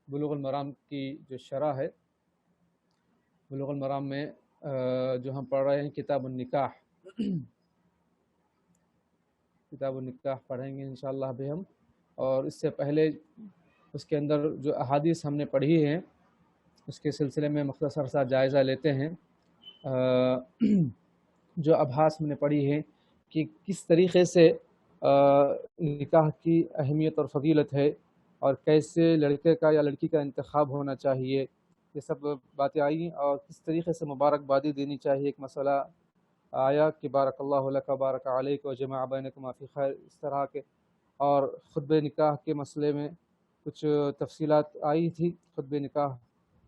بلوغ المرام کی جو شرح ہے، بلوغ المرام میں جو ہم پڑھ رہے ہیں کتاب النکاح، کتاب النکاح پڑھیں گے انشاءاللہ ابھی ہم، اور اس سے پہلے اس کے اندر جو احادیث ہم نے پڑھی ہیں اس کے سلسلے میں مختصر سا جائزہ لیتے ہیں۔ جو ابحاث ہم نے پڑھی ہے کہ کس طریقے سے نکاح کی اہمیت اور فضیلت ہے، اور کیسے لڑکے کا یا لڑکی کا انتخاب ہونا چاہیے، یہ سب باتیں آئیں، اور کس طریقے سے مبارکبادی دینی چاہیے۔ ایک مسئلہ آیا کہ بارک اللہ لک بارک علیک و جمع بینکما فی خیر، اس طرح کے، اور خطبہ نکاح کے مسئلے میں کچھ تفصیلات آئی تھی۔ خطبہ نکاح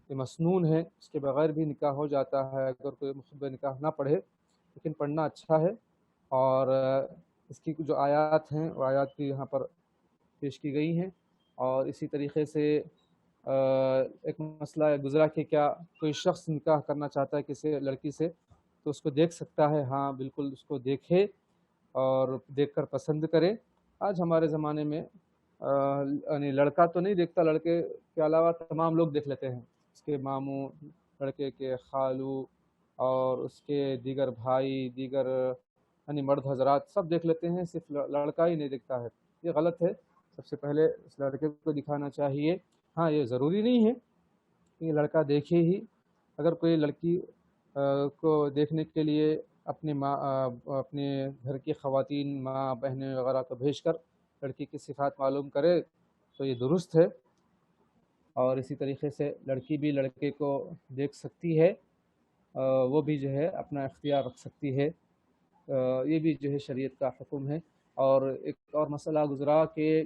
یہ مسنون ہے، اس کے بغیر بھی نکاح ہو جاتا ہے اگر کوئی خطبہ نکاح نہ پڑھے، لیکن پڑھنا اچھا ہے۔ اور اس کی جو آیات ہیں وہ آیات بھی یہاں پر پیش کی گئی ہیں۔ اور اسی طریقے سے ایک مسئلہ گزرا کہ کیا کوئی شخص نکاح کرنا چاہتا ہے کسی لڑکی سے تو اس کو دیکھ سکتا ہے؟ ہاں بالکل، اس کو دیکھے اور دیکھ کر پسند کرے۔ آج ہمارے زمانے میں یعنی لڑکا تو نہیں دیکھتا، لڑکے کے علاوہ تمام لوگ دیکھ لیتے ہیں، اس کے ماموں، لڑکے کے خالو، اور اس کے دیگر بھائی، دیگر یعنی مرد حضرات سب دیکھ لیتے ہیں، صرف لڑکا ہی نہیں دیکھتا ہے۔ یہ غلط ہے، سب سے پہلے اس لڑکے کو دکھانا چاہیے۔ ہاں یہ ضروری نہیں ہے کہ یہ لڑکا دیکھے ہی، اگر کوئی لڑکی کو دیکھنے کے لیے اپنے اپنے گھر کی خواتین، ماں بہنیں وغیرہ کو بھیج کر لڑکی کی صفات معلوم کرے تو یہ درست ہے۔ اور اسی طریقے سے لڑکی بھی لڑکے کو دیکھ سکتی ہے، وہ بھی جو ہے اپنا اختیار رکھ سکتی ہے، یہ بھی جو ہے شریعت کا حکم ہے۔ اور ایک اور مسئلہ گزرا کہ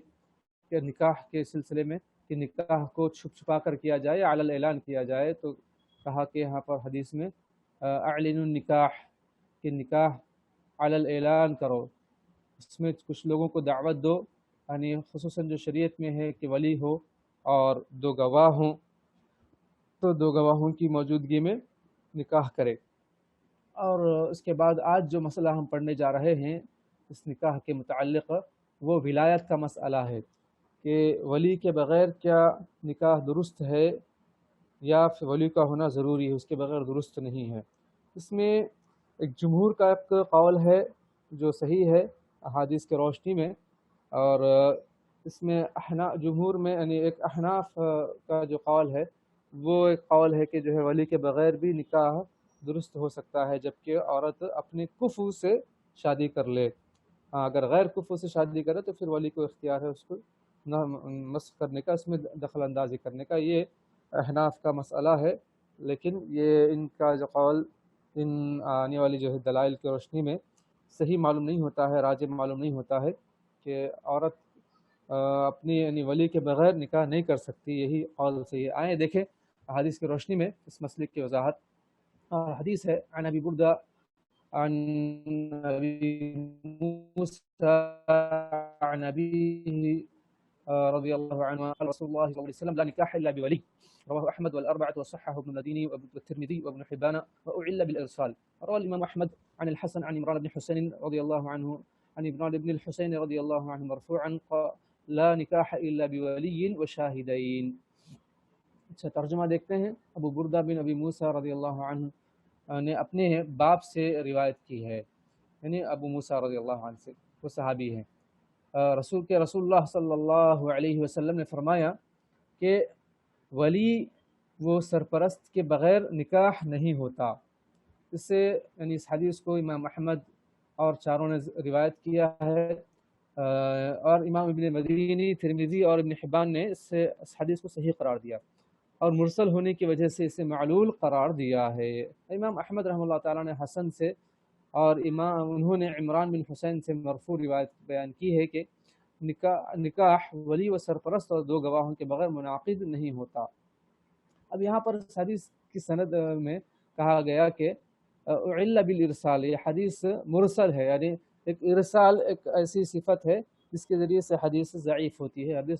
نکاح کے سلسلے میں کہ نکاح کو چھپ چھپا کر کیا جائے یا علی الاعلان کیا جائے، تو کہا کہ یہاں پر حدیث میں اعلنوا النکاح، کہ نکاح علی الاعلان کرو، اس میں کچھ لوگوں کو دعوت دو، یعنی خصوصاً جو شریعت میں ہے کہ ولی ہو اور 2 گواہ ہوں، تو 2 گواہوں کی موجودگی میں نکاح کرے۔ اور اس کے بعد آج جو مسئلہ ہم پڑھنے جا رہے ہیں اس نکاح کے متعلق، وہ ولایت کا مسئلہ ہے کہ ولی کے بغیر کیا نکاح درست ہے یا پھر ولی کا ہونا ضروری ہے، اس کے بغیر درست نہیں ہے۔ اس میں ایک جمہور کا ایک قول ہے جو صحیح ہے احادیث کے روشنی میں، اور اس میں جمہور میں یعنی ایک احناف کا جو قول ہے وہ ایک قول ہے کہ جو ہے ولی کے بغیر بھی نکاح درست ہو سکتا ہے، جبکہ عورت اپنے کفو سے شادی کر لے۔ ہاں اگر غیر کفو سے شادی کرے تو پھر ولی کو اختیار ہے اس کو نہ مسخ کرنے کا، اس میں دخل اندازی کرنے کا۔ یہ احناف کا مسئلہ ہے، لیکن یہ ان کا جو قول ان آنے والی جو ہے دلائل کی روشنی میں صحیح معلوم نہیں ہوتا ہے، راجح معلوم نہیں ہوتا ہے کہ عورت اپنی یعنی ولی کے بغیر نکاح نہیں کر سکتی، یہی قول صحیح ہے۔ آئیں دیکھیں احادیث کی روشنی میں اس مسلک کی وضاحت۔ حدیث ہے عن ابی بردہ عن ابی موسى عن ابيه رضي الله عنه قال رسول الله صلى الله عليه وسلم لا نكاح الا بولي، رواه احمد والاربعه وصححه ابن المديني والترمذي وابن حبان واعل بالارسال. روى الامام احمد عن الحسن عن عمران بن حسين رضي الله عنه عن عمران بن الحسين رضي الله عنه مرفوعا قال لا نكاح الا بولي وشاهدين. اچھا ترجمہ دیکھتے ہیں۔ ابو بردہ بن ابی موسیٰ رضی اللہ عنہ نے اپنے باپ سے روایت کی ہے، یعنی ابو موسیٰ رضی اللہ عنہ سے، وہ صحابی ہیں۔ رسول اللہ صلی اللہ علیہ وسلم نے فرمایا کہ ولی وہ سرپرست کے بغیر نکاح نہیں ہوتا۔ اس سے یعنی اس حدیث کو امام احمد اور چاروں نے روایت کیا ہے، اور امام ابن مدینی، ترمذی اور ابن حبان نے اس حدیث کو صحیح قرار دیا، اور مرسل ہونے کی وجہ سے اسے معلول قرار دیا ہے۔ امام احمد رحمہ اللہ تعالیٰ نے حسن سے، اور انہوں نے عمران بن حسین سے مرفوع روایت بیان کی ہے کہ نکاح ولی و سرپرست اور 2 گواہوں کے بغیر منعقد نہیں ہوتا۔ اب یہاں پر اس حدیث کی سند میں کہا گیا کہ اعل بالارسال، یہ حدیث مرسل ہے، یعنی ایک ارسال ایک ایسی صفت ہے جس کے ذریعے سے حدیث ضعیف ہوتی ہے، حدیث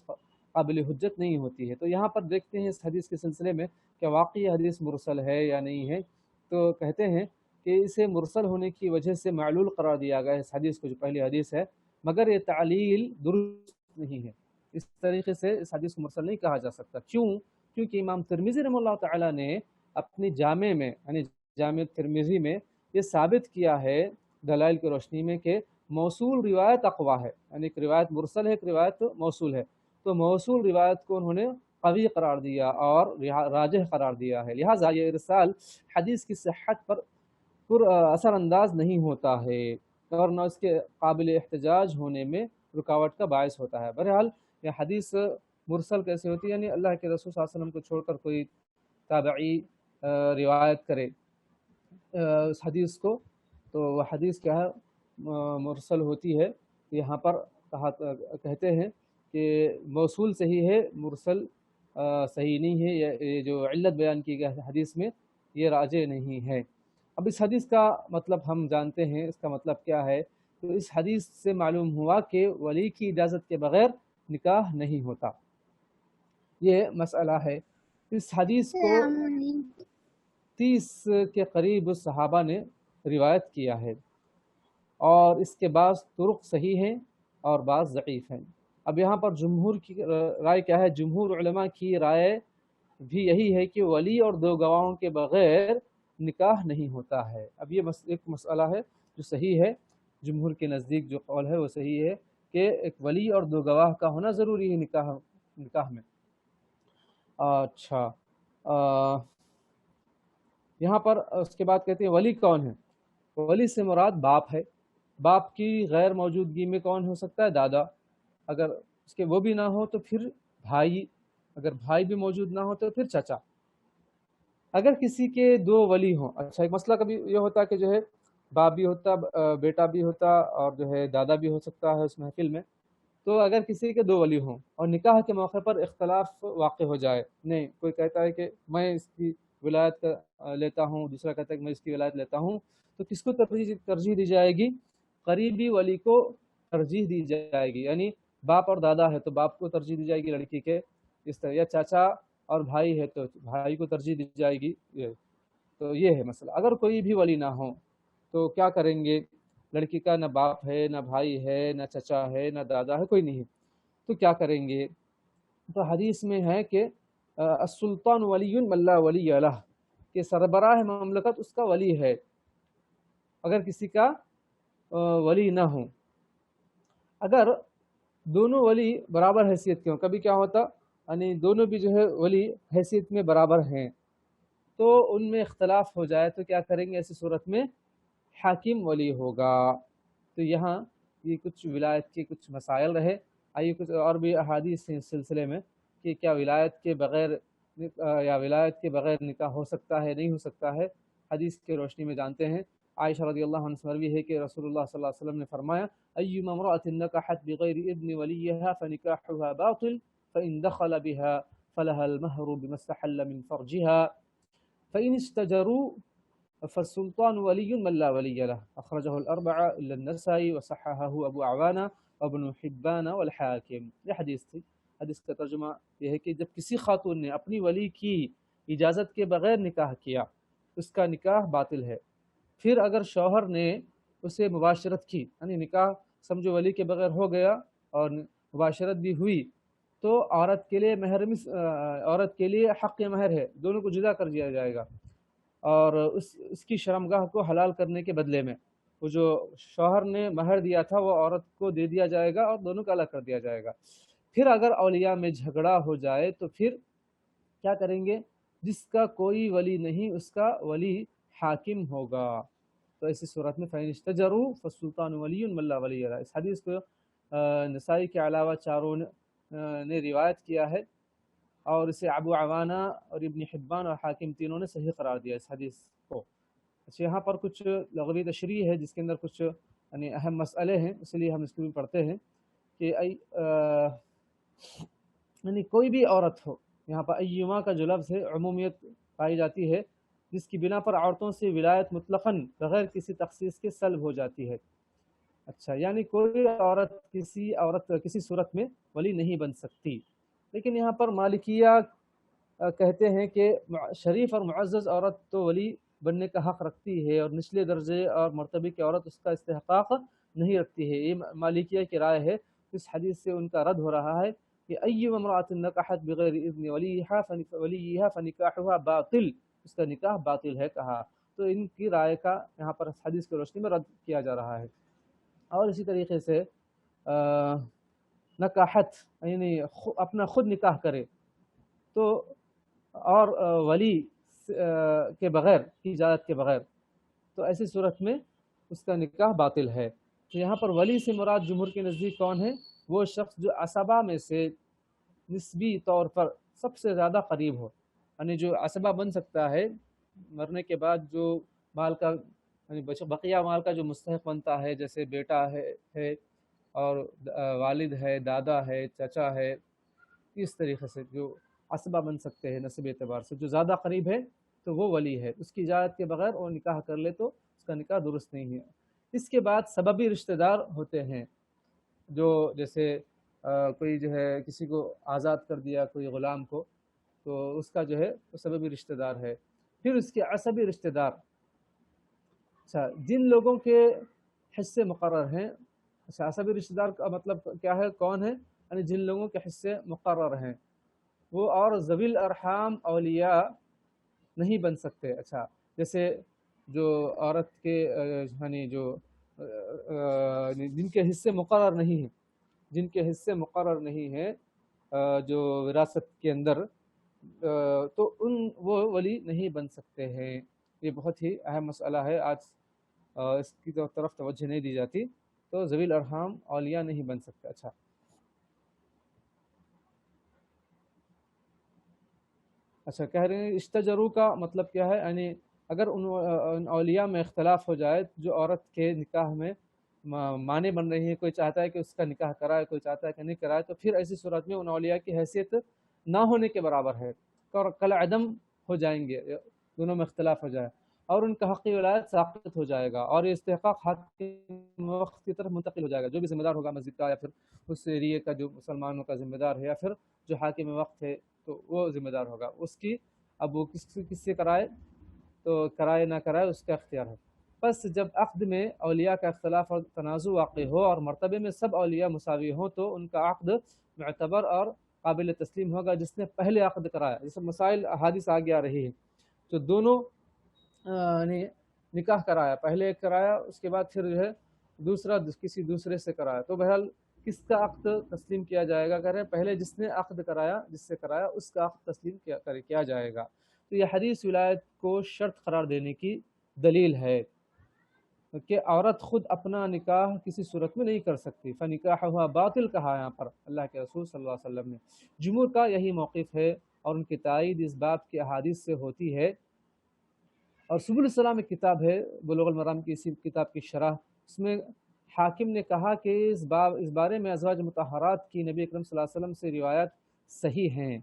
قابل حجت نہیں ہوتی ہے۔ تو یہاں پر دیکھتے ہیں اس حدیث کے سلسلے میں کہ واقعی حدیث مرسل ہے یا نہیں ہے، تو کہتے ہیں کہ اسے مرسل ہونے کی وجہ سے معلول قرار دیا گیا ہے اس حدیث کو، جو پہلی حدیث ہے، مگر یہ تعلیل درست نہیں ہے۔ اس طریقے سے اس حدیث کو مرسل نہیں کہا جا سکتا. کیوں؟ کیونکہ امام ترمذی رحمہ اللہ تعالیٰ نے اپنی جامع میں یعنی جامع ترمذی میں یہ ثابت کیا ہے دلائل کی روشنی میں کہ موصول روایت اقوا ہے، یعنی ایک روایت مرسل ہے، ایک روایت موصول ہے. تو موصول روایت کو انہوں نے قوی قرار دیا اور راجح قرار دیا ہے. لہٰذا یہ ارسال حدیث کی صحت پر اثر انداز نہیں ہوتا ہے اور نہ اس کے قابل احتجاج ہونے میں رکاوٹ کا باعث ہوتا ہے. بہرحال یہ حدیث مرسل کیسے ہوتی ہے؟ یعنی اللہ کے رسول صلی اللہ علیہ وسلم کو چھوڑ کر کوئی تابعی روایت کرے اس حدیث کو، تو وہ حدیث کیا ہے؟ مرسل ہوتی ہے. یہاں پر کہتے ہیں کہ موصول صحیح ہے، مرسل صحیح نہیں ہے. یہ جو علت بیان کی گئی حدیث میں یہ راجع نہیں ہے. اب اس حدیث کا مطلب ہم جانتے ہیں، اس کا مطلب کیا ہے؟ تو اس حدیث سے معلوم ہوا کہ ولی کی اجازت کے بغیر نکاح نہیں ہوتا. یہ مسئلہ ہے. اس حدیث کو 30 کے قریب صحابہ نے روایت کیا ہے اور اس کے بعض طرق صحیح ہیں اور بعض ضعیف ہیں. اب یہاں پر جمہور کی رائے کیا ہے؟ جمہور علماء کی رائے بھی یہی ہے کہ ولی اور 2 گواہوں کے بغیر نکاح نہیں ہوتا ہے. اب یہ ایک مسئلہ ہے جو صحیح ہے، جمہور کے نزدیک جو قول ہے وہ صحیح ہے کہ ایک ولی اور 2 گواہ کا ہونا ضروری ہے نکاح میں. اچھا، یہاں پر اس کے بعد کہتے ہیں ولی کون ہے؟ ولی سے مراد باپ ہے. باپ کی غیر موجودگی میں کون ہو سکتا ہے؟ دادا. اگر اس کے وہ بھی نہ ہو تو پھر بھائی، اگر بھائی بھی موجود نہ ہو تو پھر چچا. اگر کسی کے 2 ولی ہوں، اچھا ایک مسئلہ کبھی یہ ہوتا کہ جو ہے باپ بھی ہوتا، بیٹا بھی ہوتا اور جو ہے دادا بھی ہو سکتا ہے اس محفل میں. تو اگر کسی کے 2 ولی ہوں اور نکاح کے موقع پر اختلاف واقع ہو جائے، نہیں کوئی کہتا ہے کہ میں اس کی ولایت لیتا ہوں، دوسرا کہتا ہے کہ میں اس کی ولایت لیتا ہوں، تو کس کو ترجیح دی جائے گی؟ قریبی ولی کو ترجیح دی جائے گی. یعنی باپ اور دادا ہے تو باپ کو ترجیح دی جائے گی لڑکی کے اس طرح، یا چاچا اور بھائی ہے تو بھائی کو ترجیح دی جائے گی. تو یہ ہے مسئلہ. اگر کوئی بھی ولی نہ ہو تو کیا کریں گے؟ لڑکی کا نہ باپ ہے، نہ بھائی ہے، نہ چچا ہے، نہ دادا ہے، کوئی نہیں ہے، تو کیا کریں گے؟ تو حدیث میں ہے کہ السلطان ولی من لا ولی لہ، کہ سربراہ مملکت اس کا ولی ہے اگر کسی کا ولی نہ ہو. اگر دونوں ولی برابر حیثیت کے ہوں، کبھی کیا ہوتا یعنی دونوں بھی جو ہے ولی حیثیت میں برابر ہیں تو ان میں اختلاف ہو جائے تو کیا کریں گے؟ ایسی صورت میں حاکم ولی ہوگا. تو یہاں یہ کچھ ولایت کے کچھ مسائل رہے. آئیے کچھ اور بھی احادیث ہیں اس سلسلے میں کہ کیا ولایت کے بغیر یا ولایت کے بغیر نکاح ہو سکتا ہے، نہیں ہو سکتا ہے. حدیث کے روشنی میں جانتے ہیں. عائشہ رضی اللہ عنہ سے مروی ہے کہ رسول اللہ صلی اللہ علیہ وسلم نے فرمایا ایما امرأة نکحت بغیر اذن ولیها فنکاحها باطل فإن دخل بها فلها المهر بما استحل من فرجها فإن استجروا فالسلطان ولی من لا ولی له. اخرجه الاربعہ الا النسائی وصححه ابو عوانہ وابن حبان والحاکم. یہ حدیث تھی. حدیث کا ترجمہ یہ ہے کہ جب کسی خاتون نے اپنی ولی کی اجازت کے بغیر نکاح کیا اس کا نکاح باطل ہے. پھر اگر شوہر نے اسے مباشرت کی، یعنی نکاح سمجھو ولی کے بغیر ہو گیا اور مباشرت بھی ہوئی، تو عورت کے لیے عورت کے لیے حق مہر ہے، دونوں کو جدا کر دیا جائے گا اور اس کی شرمگاہ کو حلال کرنے کے بدلے میں وہ جو شوہر نے مہر دیا تھا وہ عورت کو دے دیا جائے گا اور دونوں کو الگ کر دیا جائے گا. پھر اگر اولیاء میں جھگڑا ہو جائے تو پھر کیا کریں گے؟ جس کا کوئی ولی نہیں اس کا ولی حاکم ہوگا. تو ایسی صورت میں فَإِنِ اسْتَجَرُوا فَالسُّلْطَانُ وَلِيٌّ مَن لَا وَلِيَّ لَهُ. اس حدیث کو نسائی کے علاوہ چاروں نے روایت کیا ہے اور اسے ابو عوانہ اور ابن حبان اور حاکم تینوں نے صحیح قرار دیا اس حدیث کو. اچھا، یہاں پر کچھ لغوی تشریح ہے جس کے اندر کچھ یعنی اہم مسئلے ہیں، اس لیے ہم اس کو بھی پڑھتے ہیں کہ یعنی کوئی بھی عورت ہو، یہاں پر ایما کا جو لفظ ہے عمومیت پائی جاتی ہے جس کی بنا پر عورتوں سے ولایت مطلقاً بغیر کسی تخصیص کے سلب ہو جاتی ہے. اچھا، یعنی کوئی عورت کسی صورت میں ولی نہیں بن سکتی. لیکن یہاں پر مالکیہ کہتے ہیں کہ شریف اور معزز عورت تو ولی بننے کا حق رکھتی ہے اور نچلے درجے اور مرتبے کی عورت اس کا استحقاق نہیں رکھتی ہے. یہ مالکیہ کی رائے ہے. اس حدیث سے ان کا رد ہو رہا ہے کہ ایما امرأۃ نکحت بغیر اذن ولیہا فنکاحها باطل، اس کا نکاح باطل ہے کہا۔ تو ان کی رائے کا یہاں پر حدیث کی روشنی میں رد کیا جا رہا ہے۔ اور اسی طریقے سے نکاحت یعنی اپنا خود نکاح کرے تو اور ولی کے بغیر کی اجازت کے بغیر، تو ایسی صورت میں اس کا نکاح باطل ہے۔ تو یہاں پر ولی سے مراد جمہور کے نزدیک کون ہے؟ وہ شخص جو عصبہ میں سے نسبی طور پر سب سے زیادہ قریب ہو، یعنی جو عصبہ بن سکتا ہے مرنے کے بعد، جو مال کا یعنی بقیہ مال کا جو مستحق بنتا ہے، جیسے بیٹا ہے اور والد ہے، دادا ہے، چچا ہے، اس طریقے سے جو عصبہ بن سکتے ہیں نسب اعتبار سے، جو زیادہ قریب ہے تو وہ ولی ہے۔ اس کی اجازت کے بغیر وہ نکاح کر لے تو اس کا نکاح درست نہیں ہے۔ اس کے بعد سببی رشتہ دار ہوتے ہیں، جو جیسے کوئی جو ہے کسی کو آزاد کر دیا کوئی غلام کو، تو اس کا جو ہے وہ سببی رشتہ دار ہے۔ پھر اس کے عصبی رشتہ دار، اچھا جن لوگوں کے حصے مقرر ہیں، اچھا عصبی رشتہ دار کا مطلب کیا ہے، کون ہے؟ یعنی جن لوگوں کے حصے مقرر ہیں وہ، اور ذوی الارحام اولیاء نہیں بن سکتے۔ اچھا جیسے جو عورت کے یعنی جو جن کے حصے مقرر نہیں ہیں، جن کے حصے مقرر نہیں ہیں جو وراثت کے اندر، تو وہ ولی نہیں بن سکتے ہیں۔ یہ بہت ہی اہم مسئلہ ہے، آج اس کی طرف توجہ نہیں دی جاتی۔ تو ذوی الارحام اولیاء نہیں بن سکتے۔ اچھا کہہ رہے ہیں اشتجرو کا مطلب کیا ہے؟ یعنی اگر ان اولیاء میں اختلاف ہو جائے جو عورت کے نکاح میں معنی بن رہی ہیں، کوئی چاہتا ہے کہ اس کا نکاح کرائے، کوئی چاہتا ہے کہ نہیں کرائے، تو پھر ایسی صورت میں ان اولیاء کی حیثیت نہ ہونے کے برابر ہے اور کل عدم ہو جائیں گے، دونوں میں اختلاف ہو جائے اور ان کا حقی ولایت ساقط ہو جائے گا اور یہ استحقاق حاکم وقت کی طرف منتقل ہو جائے گا۔ جو بھی ذمہ دار ہوگا مسجد کا یا پھر اس ایریے کا جو مسلمانوں کا ذمہ دار ہے یا پھر جو حاکم وقت ہے تو وہ ذمہ دار ہوگا اس کی۔ اب وہ کس سے کرائے تو کرائے نہ کرائے اس کا اختیار ہے۔ بس جب عقد میں اولیاء کا اختلاف اور تنازع واقع ہو اور مرتبے میں سب اولیاء مساوی ہوں تو ان کا عقد معتبر اور قابل تسلیم ہوگا جس نے پہلے عقد کرایا۔ یہ سب مسائل احادیث آگے آ رہی ہے، تو دونوں نے نکاح کرایا، پہلے ایک کرایا اس کے بعد پھر جو ہے دوسرا کسی دوسرے سے کرایا، تو بہرحال کس کا عقد تسلیم کیا جائے گا؟ کہہ رہے ہیں پہلے جس نے عقد کرایا، جس سے کرایا اس کا عقد تسلیم کیا جائے گا۔ تو یہ حدیث ولایت کو شرط قرار دینے کی دلیل ہے کہ عورت خود اپنا نکاح کسی صورت میں نہیں کر سکتی۔ فنکاحها باطل کہا یہاں پر اللہ کے رسول صلی اللہ علیہ وسلم نے۔ جمہور کا یہی موقف ہے اور ان کی تائید اس باب کی احادیث سے ہوتی ہے۔ اور سبل السلام ایک کتاب ہے بلوغ المرام کی، اسی کتاب کی شرح، اس میں حاکم نے کہا کہ اس بارے میں ازواج مطہرات کی نبی اکرم صلی اللہ علیہ وسلم سے روایات صحیح ہیں،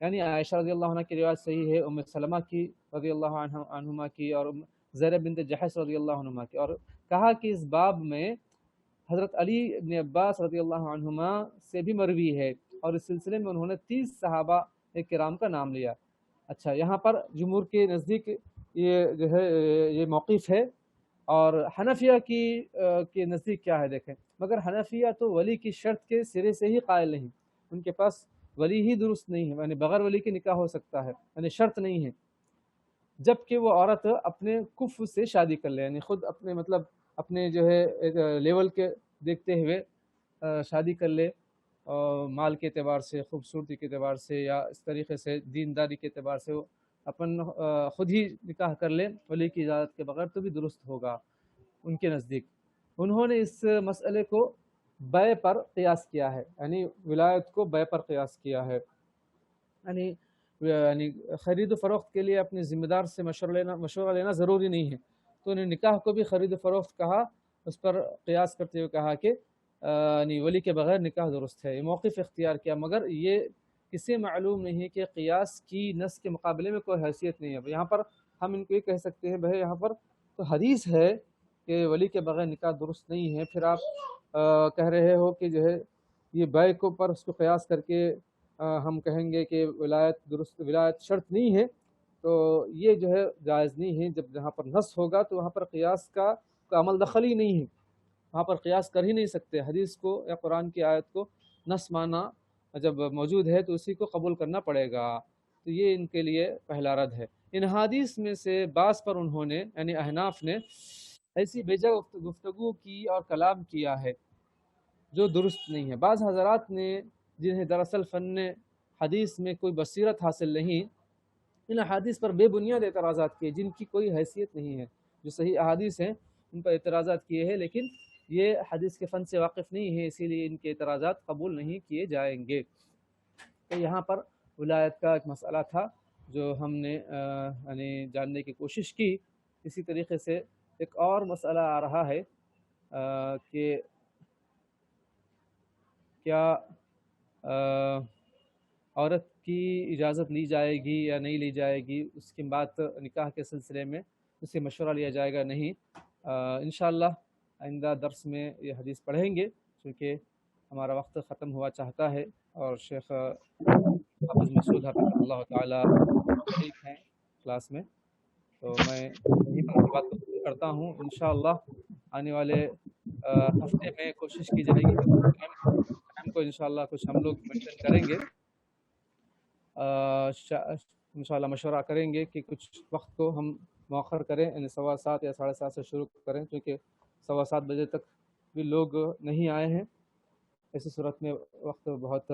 یعنی عائشہ رضی اللہ عنہ کی روایت صحیح ہے، ام سلمہ کی رضی اللہ عنہما کی اور زینب بنت جحش رضی اللہ عنہما کی، اور کہا کہ اس باب میں حضرت علی بن عباس رضی اللہ عنہما سے بھی مروی ہے اور اس سلسلے میں انہوں نے 30 صحابہ کرام کا نام لیا۔ اچھا یہاں پر جمہور کے نزدیک یہ جو ہے یہ موقف ہے، اور حنفیہ کے نزدیک کیا ہے دیکھیں، مگر حنفیہ تو ولی کی شرط کے سرے سے ہی قائل نہیں، ان کے پاس ولی ہی درست نہیں ہے، یعنی بغیر ولی کے نکاح ہو سکتا ہے، یعنی شرط نہیں ہے، جبکہ وہ عورت اپنے کفو سے شادی کر لے، یعنی خود اپنے مطلب اپنے جو ہے لیول کے دیکھتے ہوئے شادی کر لے، مال کے اعتبار سے، خوبصورتی کے اعتبار سے، یا اس طریقے سے دینداری کے اعتبار سے وہ اپن خود ہی نکاح کر لے ولی کی اجازت کے بغیر، تو بھی درست ہوگا ان کے نزدیک۔ انہوں نے اس مسئلے کو بیع پر قیاس کیا ہے، یعنی ولایت کو بیع پر قیاس کیا ہے، یعنی خرید و فروخت کے لیے اپنے ذمہ دار سے مشورہ لینا ضروری نہیں ہے، تو انہیں نکاح کو بھی خرید و فروخت کہا، اس پر قیاس کرتے ہوئے کہا کہ یعنی ولی کے بغیر نکاح درست ہے، یہ موقف اختیار کیا، مگر یہ کسی معلوم نہیں ہے کہ قیاس کی نص کے مقابلے میں کوئی حیثیت نہیں ہے۔ یہاں پر ہم ان کو یہ کہہ سکتے ہیں بھائی یہاں پر تو حدیث ہے کہ ولی کے بغیر نکاح درست نہیں ہے، پھر آپ کہہ رہے ہو کہ جو ہے یہ بیع کو پر اس کو قیاس کر کے ہم کہیں گے کہ ولایت شرط نہیں ہے، تو یہ جو ہے جائز نہیں ہے۔ جب جہاں پر نص ہوگا تو وہاں پر قیاس کا عمل دخل ہی نہیں ہے، وہاں پر قیاس کر ہی نہیں سکتے، حدیث کو یا قرآن کی آیت کو نص مانا جب موجود ہے تو اسی کو قبول کرنا پڑے گا. تو یہ ان کے لیے پہلا رد ہے. ان حدیث میں سے بعض پر انہوں نے یعنی احناف نے ایسی بیجا گفتگو کی اور کلام کیا ہے جو درست نہیں ہے. بعض حضرات نے جنہیں دراصل فن حدیث میں کوئی بصیرت حاصل نہیں، ان احادیث پر بے بنیاد اعتراضات کیے جن کی کوئی حیثیت نہیں ہے. جو صحیح احادیث ہیں ان پر اعتراضات کیے ہیں، لیکن یہ حدیث کے فن سے واقف نہیں ہے، اسی لیے ان کے اعتراضات قبول نہیں کیے جائیں گے. تو یہاں پر ولایت کا ایک مسئلہ تھا جو ہم نے یعنی جاننے کی کوشش کی. اسی طریقے سے ایک اور مسئلہ آ رہا ہے کہ کیا عورت کی اجازت لی جائے گی یا نہیں لی جائے گی، اس کی بات نکاح کے سلسلے میں اس سے مشورہ لیا جائے گا نہیں. انشاءاللہ آئندہ درس میں یہ حدیث پڑھیں گے، چونکہ ہمارا وقت ختم ہوا چاہتا ہے اور شیخ حافظ مسعود حفظہ اللہ تعالیٰ شریک ہیں کلاس میں. تو میں یہیں پر بات کو کرتا ہوں. انشاءاللہ آنے والے ہفتے میں کوشش کی جائے گی کہ ٹائم کو انشاءاللہ کچھ ہم لوگ مینٹین کریں گے. انشاءاللہ مشورہ کریں گے کہ کچھ وقت کو ہم مؤخر کریں، یعنی 7:15 یا 7:30 سے شروع کریں، کیونکہ 7:15 بجے تک بھی لوگ نہیں آئے ہیں. ایسی صورت میں وقت بہت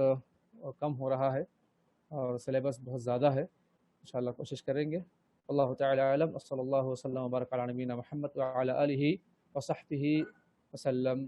کم ہو رہا ہے اور سلیبس بہت زیادہ ہے. انشاءاللہ کوشش کریں گے. اللہ تعالی اعلم. صلی اللہ وسلم وبارک علی نبینا محمد وعلی آلہ وصحبہ وسلم.